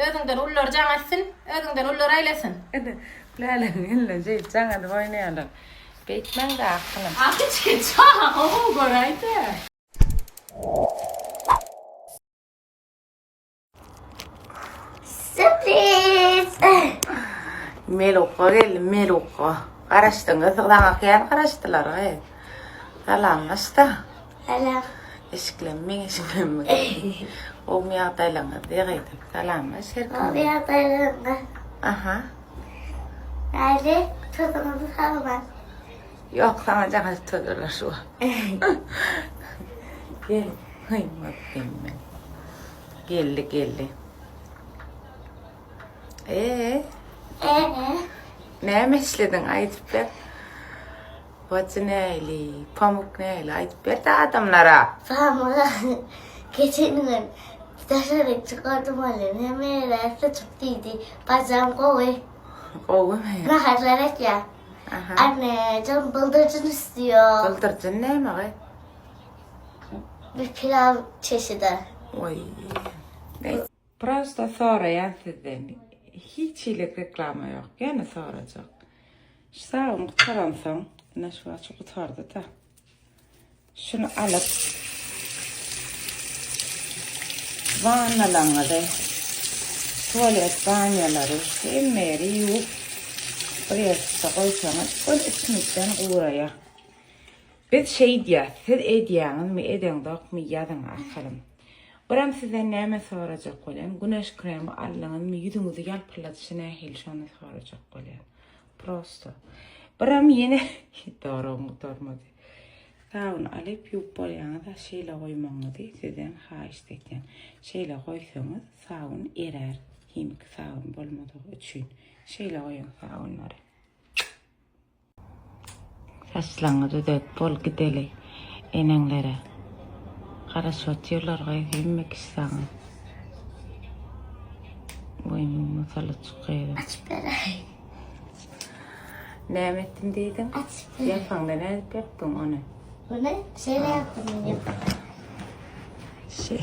Özüňden ullar jaňatsyn, özüňden ullar aýlasyn. Lälen ille jeyip jaňa da oýnaýarlar. Beýtmeň de akylym. Akyçky çağa, o goraýdy. Sürpriz. Melokka geldi, melokka. Garaşdyň, ysykdan akýan garaşdylar gaý. Salamlaşda. Salam. Eşiklenme. O miýagdaýlaňa diýip salamlaş herkim. O miýagdaýlaňa. Aha. Näde? Tutuňyzy salman. Yok, sana jaňa tödürler şu. Gel. Hay bakayım. Geldi. Näme işledin aýdyp ber. What's näli? Pamuk näli aýdyp ber da adamlara. Famura. Geçen gün dışarı çıkardım annem. Hemen rafta çıktıydı. Bacağım koy. Oğlum. Rahatlarak ya. Aha. Anne canım bıldırcın istiyor. Bıldırcın näme gaý? Bir pilav çeşidi. Oy. Prosto sorayan sizden. Hiç iyilik reklama yok. Gene soracak. Sağ olun kutaransın. Ne şu açık kutardı da. Şunu alıp vanalarına da tuvalet banyaları emmeri yuvuk buraya koysanız onun içimizden uğraya. Biz şey diye, siz ediyanız mı eden dok mu yadın akalım. Oram sizden näme soracak bolan? Güneş kremi alýan mı yüzüňizi ýalpylatýyna hel şonu soracak bolan. Prosto. Oram ýene dormady. Taun alyp ýup bolýanda şeýle goýmaňyzy sizden haýyş etden. Şeýle goýsaňyz saun erer. Himik saun bolmadygy üçin. Şeýle goýun saunlary. Saçlaňyzy döp bol gideli eneňlere. Garaşatýarlarga gymmek istaňyz. Boýnumy saly çykyr. Aç beray. Näme etdim diýdin? Aç beray. Ýapaňda nädip ýapdyň ony? Bu ne? Şöyle yaptım benim. Şey.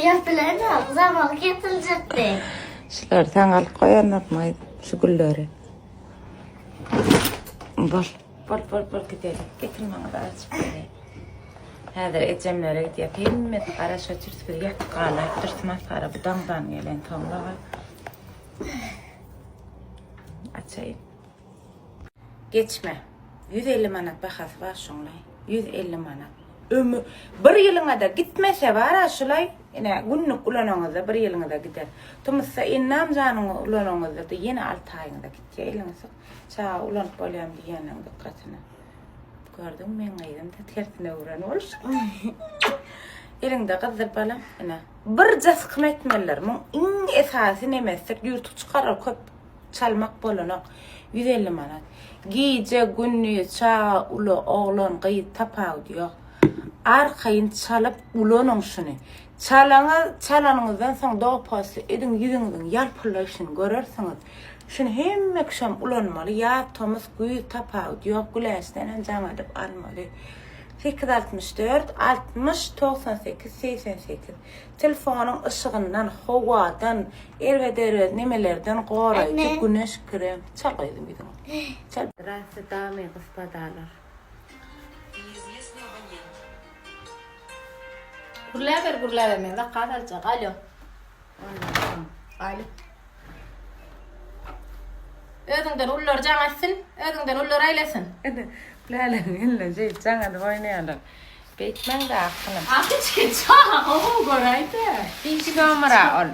Yapılan ne? Zaman getirecekti. Şular taňal goýanarmy şu gülleri. Bol gidelim. Getirmeňe de açyp berýär. Häzir ejemlere gidip himmet garaşa türtüp ýatyp galayp durtma para bu daňdan gelen toňlaga. Açayım. Geçme. 150 manat bahasy bar şoňlay. 150 manat. Ömür bir ýylyňa da gitmese bara şulay, ene günlük ulanaňyzda bir ýylyňa da gider. Tumsa innam janyňy ulanaňyzda da ýene 6 aýynda gitýärliňiz. Çaa ulanyp bolýam diýeniň dikkatyna. Gördüm men gaýdym da tersine uran boluş. Elinde gyzyr balam, ene bir jasqym etmeler. Muň iň esasy nemesdir, ýurtup çykarar köp çalmak bolanak 150 manat. Gije günni çaa uly oglan gaýyp tapaw diýok. Arkaýyn çalyp ulanyň şuny. Çalanyňyzdan soň dopasy ediň ýüzüňiň ýalpylaşyny görersiňiz. Şunu hemme kişam ulanmalı, ya Thomas güýü tapaw diýok güläşden jaňa dip almaly. 864 60 98 88 telefonyň ışıgyndan, howadan, elbeder nemelerden goraýdy güneş krem çalýdym biziň. Çal. Здравствуйте, господа. Gurlaber men de qadalca. Alo. Alo. Özüňden ullar jaňatsyn, özüňden ullar aýlasyn. Lälen ille jeyip jaňa da oýnaýarlar. Beýtmeň de akylym. Akyçky çağa, o goraýdy. 5 numara ol.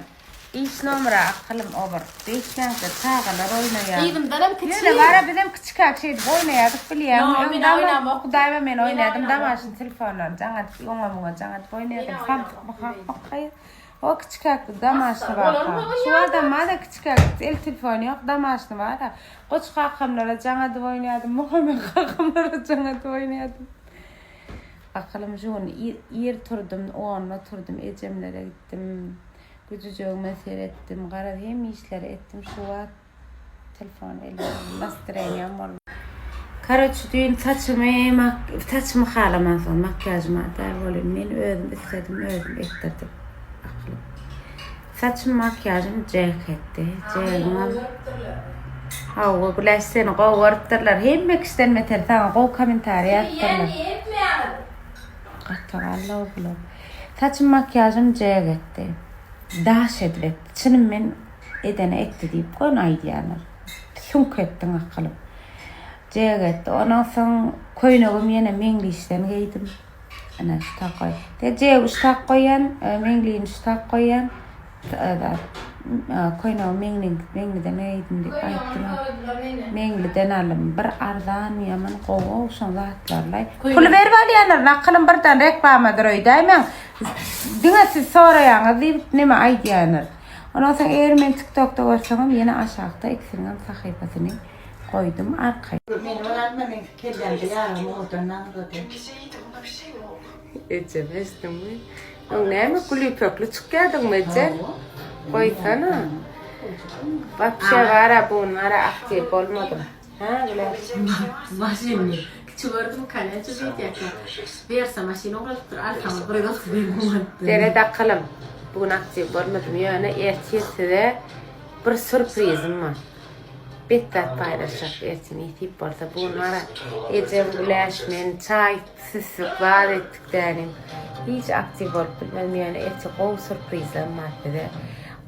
5 numara akylym obar. 5 numara çağalar oýnaýar. Ýygymdan kiçik. Ýene bara bizim kiçikak şeýdi oýnaýardyk bilýär. No, men oýnamak. Hudaýa men oýnadym damaşyn telefonlar jaňa oňa jaňa oýnadym. Ham o kiçikak damaşy bar. Şu adama da kiçikak el telefonu ýok, damaşy bar. Goç hakamlara jaňa oýnadym. Muhammed hakamlara jaňa oýnadym. Akylym jony ýer turdum, oňa turdum, ejemlere gitdim. Gücüjüňe seretdim, garap hem işleri etdim. Şu wagt telefon elimde настроением var. Karaçy düýün saçmy halamasam, makyajyma da bolan men özüm istedim, özüm etdirdim. Aklym. Saçım makyajım ceketti. Ceğim. Hava bulaşsın qoğurtlarlar. Hemmek istenmeter sana qoğ komentarı yazdılar. Qataralla oğlum. Saçım makyajım ceketti. Dahşet et. Çınım men edene etti deyip koyun aydiyanlar. Şunk ettin akılım. Ceketti. Ondan sonra koyunağım yine menglişten giydim. Ana şu tak koy. De ceğ şu tak koyan, mengliğin şu tak koyan. Koyunağım mengliden giydim deyip ayttım. Mengliden alım. Bir ardan yaman qoğu son zatlarlay. Pul verip alyanlar. Nakılım birden reklamadır öydayman. Dine siz sorayanız deyip neme aydiyanlar. Ondan sonra eğer men TikTok'ta görseğim yine aşağıda Eksil'in sahifasını koydum arkaya. Benim öğretmenim kellendi yarım odandan götürdü. Ecemezdim mi? Onun ne mi kulüp pöklü çıkıyordun mu Ece? Koysana. Vapşe vara bunlara aktif olmadım. Ha bile. Maşini. Çıvardım kaleci diyecek ya. Verse maşini olarak arkama buraya koyayım. Tere dakalım. Bugün aktif olmadım. Yani ertesi bir sürprizim var. Bizzat paylaşacak ertini itip olsa bunlara Ecem Güleşmen, çay, sısık var ettiklerim. Hiç aktif olup bilmem yani erti qoğu sürprizim var dedi.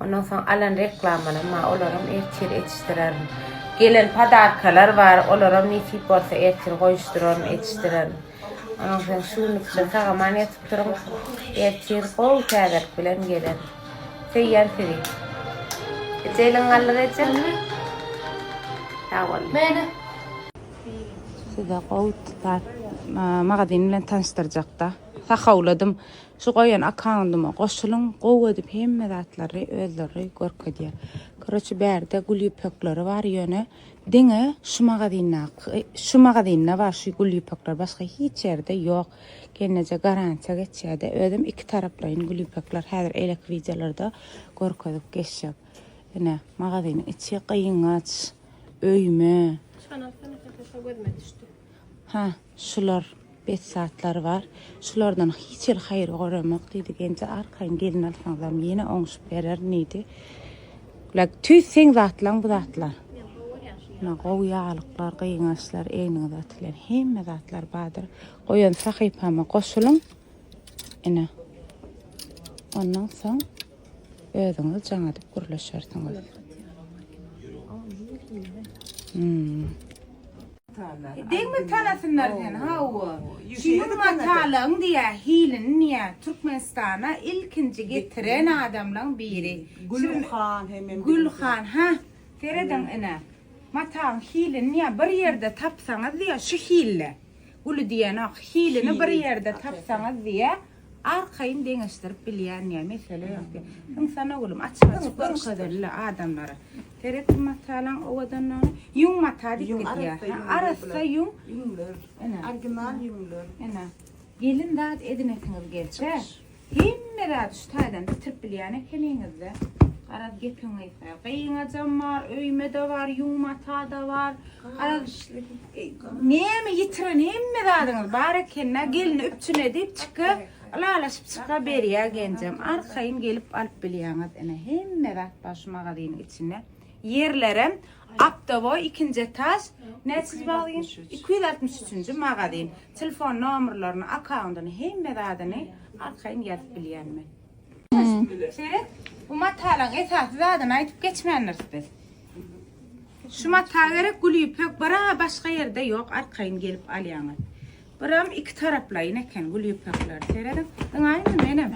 Ondan sonra alan reklamını ama olarım ertiri etiştirerim. Gelen padarkalar var, olarım nitip olsa ertiri koyuştururum, etiştirerim. Ondan sonra şunun için sağaman yatıp durum ertiri qoğu tağır bilen gelen. Seyyan tiri. Ece'nin alır Ece. Mene. Size qoğu mağazin bilen tanıştıracakta. Saxavladım. Şu qoyan akağındıma qoşulun qoğu edip hemme zatları özleri görkediye. Korоче berde gülü pökleri var yöne. Dine şu mağazinna var şu gülü pökler başka hiç yerde yok. Kendince garantiya geçiyade. Ödüm iki taraflayın gülü pökler hazır elek videolarda görkedip geçecek. Yine mağazinin içi kıyıngaç, öyme. Ha, şular 5 saatler var. Şulardan hiç el hayır görmek dedi. Gence arkayın gelin alsanızam yine oңuşup verer neydi. Tüy sen zatlan bu zatlar. Qoğu yağlıklar, kıyıngaçlar, eynin zatlar, hemme zatlar badır. Qoyan sahipama qoşulun. Ene. Ondan sonra özünüz жаңа dip gürleşersiniz. Değil mi tanısınlar sen hava? Şimdi matalın diye hilin niye Türkmenistan'a ilkinci getiren adamların biri. Gülhan ha. Tereden ene. Matalın hilin niye bir yerde tapsanız diye şu hille. Gülü diyen o hilini bir yerde tapsanız diye arkayın dengeştirip bileyen ya mesela yok. İnsana oğlum açık kadarıyla adamlara. Teretin matalan o adamlara yung mata dikkat ya. Arası yung. Argınal yunglar. Gelin daha edinetiniz geçe. Hemme daha şutadan bitirip bileyen kendinizde. Arad gepin aysa. Kıyınacam var, öyme de var, yung mata da var. Arad neyme yitiren hemme dağdınız. Bari kendine gelin öpçün edip çıkıp alalaşıp çıka beriye gencem. Arkayın gelip alıp biliyaniz. Hemme rat başıma kadının içine. Yerlerim Aptavo 2. etaj. Ne siz bağlayın? 263. mağazin. Telefon numaralarını, akağındını, hemme ratını arkayın gelip biliyanmen. Seyret. Bu matalan esası zaten aytıp geçmeyenler biz. Şu matağa gerek gülüyüp yok. Bıra başka yerde yok. Arkayın gelip alyanız. Buram iki taraflayın eken gülüyüp yoklar. Seyredin. Aynı benim.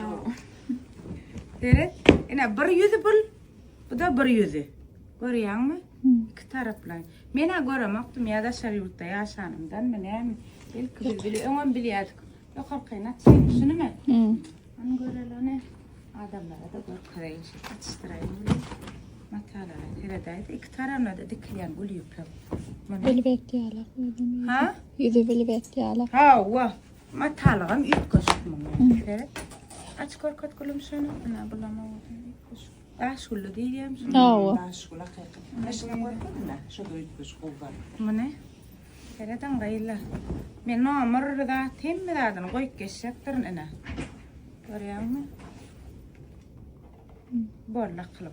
Seyret. Bir yüzü bul. Bu da bir yüzü. Görüyor musun? İki taraflayın. Mena göremektim ya da şarjurtta yaşanımdan. Benim ilk öğün biliyorduk. Yok arkayın açayım. Şunu mu? Onu görelim. Adamlara da görkadayın. Açıştırayım. Matalara teredaydı. İki tarafla da dikleyen gülüyüp yok. Böyle bekliyorlar. Ha? Yüzü böyle bekliyorlar. Ha, va. Matalığım ilk koştum. Evet. Aç korkat kulum şunu. Ana bulama oldu. Aşkulu diyeyim. Ha. Aşkula kayık. Aşkula korkudun ha. Şu büyük kuş kubar. Bu ne? Tereden gayla. Men nomor da temmi dadın koyup geçecektirin ana. Görüyor musun? Bolla kılıp.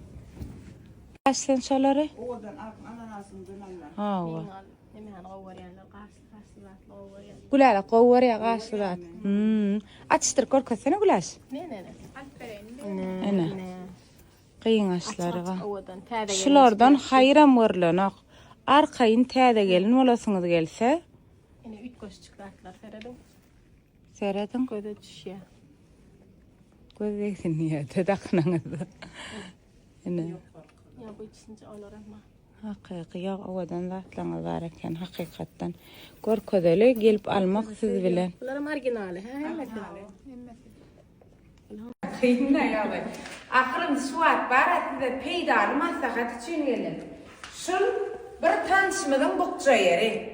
Kaçtan şolary? Odan ananasını dönenler. Ha. Hemen qo'yganlar, qarshi-qarshilar qo'ygan. Gulala qowwar ya qaşyrat. Açtır korkasana gulaş. Ne. Ana. Qıyın aşlary ga. Odan täze. Şulardan hayran görlenak. Arkaýyn täze gelin bolasyňyz gelse, Yine 3 koşçuklar Feridun. seredin Göze düşüyor. gözleýsin ýa tedaknaňyz. Ana. Ya bu içince olur ama. Hakyky ýa owadan zatlaňyz bar eken hakykatdan. Görkezeli gelip almak siz bilen. Bunlar marginali. Hemme. Kıyımda ya bey. Ahırın suat baratında peydarı maslahat için gelin. Şul bir tanışmadan bukça yeri.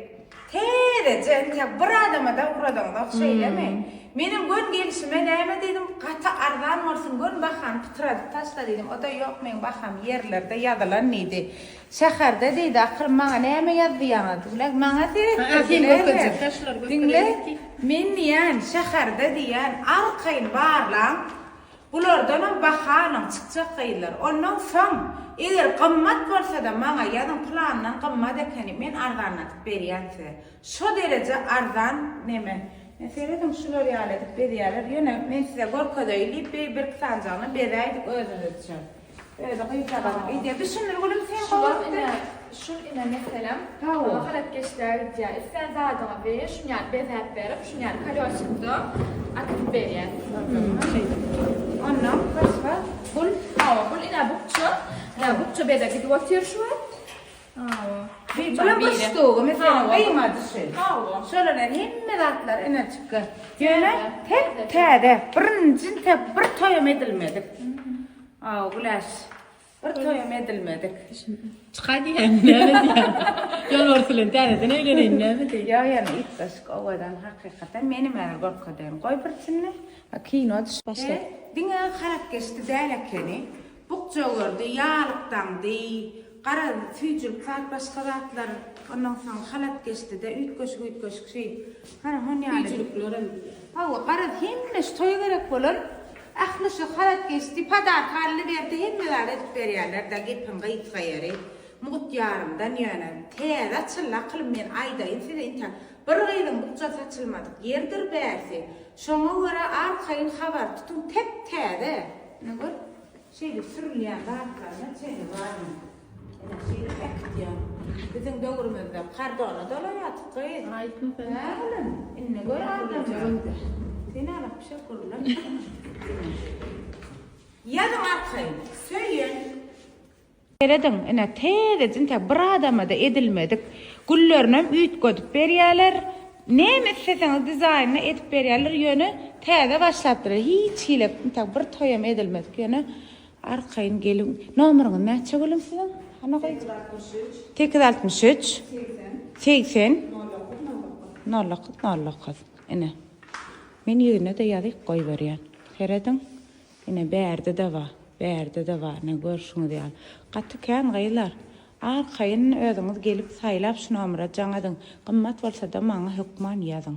Terece bir adama da buradan da söyleme. Benim gün gelişime neyme dedim, katı ardan varsın gün bakam pıtradı taşla dedim. O da yok men bakam yerlerde yadılan neydi. Şehirde deydi ahır bana neyme yazdı yana. Bana dinle. Men diyen şehirde diyen arkayın varlan. Bulardan bahanam çıkacak gaylar. Ondan son eğer qımmat bolsa da maňa ýazan plandan qımmat ekeni men ardanlatyp berýänse. Şu derece ardan neme? Meselem şular ýalyp berýärler. Ýöne men size gorkodaýly bir sanjagyny berýärdik özüňizçe. Öyle gıýsagan. Ýa düşünür bolum sen Şu ina mesela, Tamam. ama halat geçler diye, sen zaten ve şunu yani bezep verip, şunu yani kalorişimde atıp veriyor. ondan başga Bul, bul ina bukçu beze gidiyor şu an. Bulan başdoğu mesela kıymadı şey. Hava. Şöyle hemme zatlar ene çıkkı. Ýöne hep täze, birincin bir toýam edilmedik. Gulaş. Bir toýam edilmedik. Çıkaydı ya. Ne diyor? Yol ortadan täzeden öýlenin näme diyor. Ya yani itbaşık owadan hakikaten menim äri gorkadayım. Goý birçinne. Kino başla. Diňe harap geçdi dälekeni. Bukça gördü, ýalykdandy. Qara tüýjül saat başga zatlar. Ondan soň halat geçdi de üýtgeşik şey. Qara hon ýaly. Hawa qara hemme toýa gerek bolan. Ahly şu halat geçdi, padar hally berdi, hemmeler edip berýärler da gepin gyýtgaýary. Mugut ýarymdan ýöne täze çylla kylyp men aýdaýyn size inta bir gyýdym bukça saçylmadyk ýerdir bäsi. Şoňa görä arkaýyn habar tutun tep täze. Ne gör? Şeýle sürülýän zatlarna çeýle barmy? Ene şeýle ekdiýär. Biziň döwrümizde kardona dolaýatyk gyýy. Aýtma Näme? Inne gör adam. Seni alap bir şey kurulur. Yazın arkayın. Söyleyin. Eredin, ene teyrecin te bir adama da edilmedik. Güllerine üyt kodup berýärler. Näme sesiniz dizaynını edip berýärler ýöne teyze başlatdylar. Hiç hilep te bir toýam edilmedik ýöne arkayın gelin. Nomeryňyz näçe gülüm sizin? Ana goý. 863 80 09 ene. Men ýüzüne de ýazyp goý berýän. Heredin, ine bärde de var, ne görşüňiz ýaly. Gaty kän gaýlar. Arkaýyn özüňiz gelip saýlap şu nomera jaňadyň. Gymmat bolsa da maňa hukman ýazyň.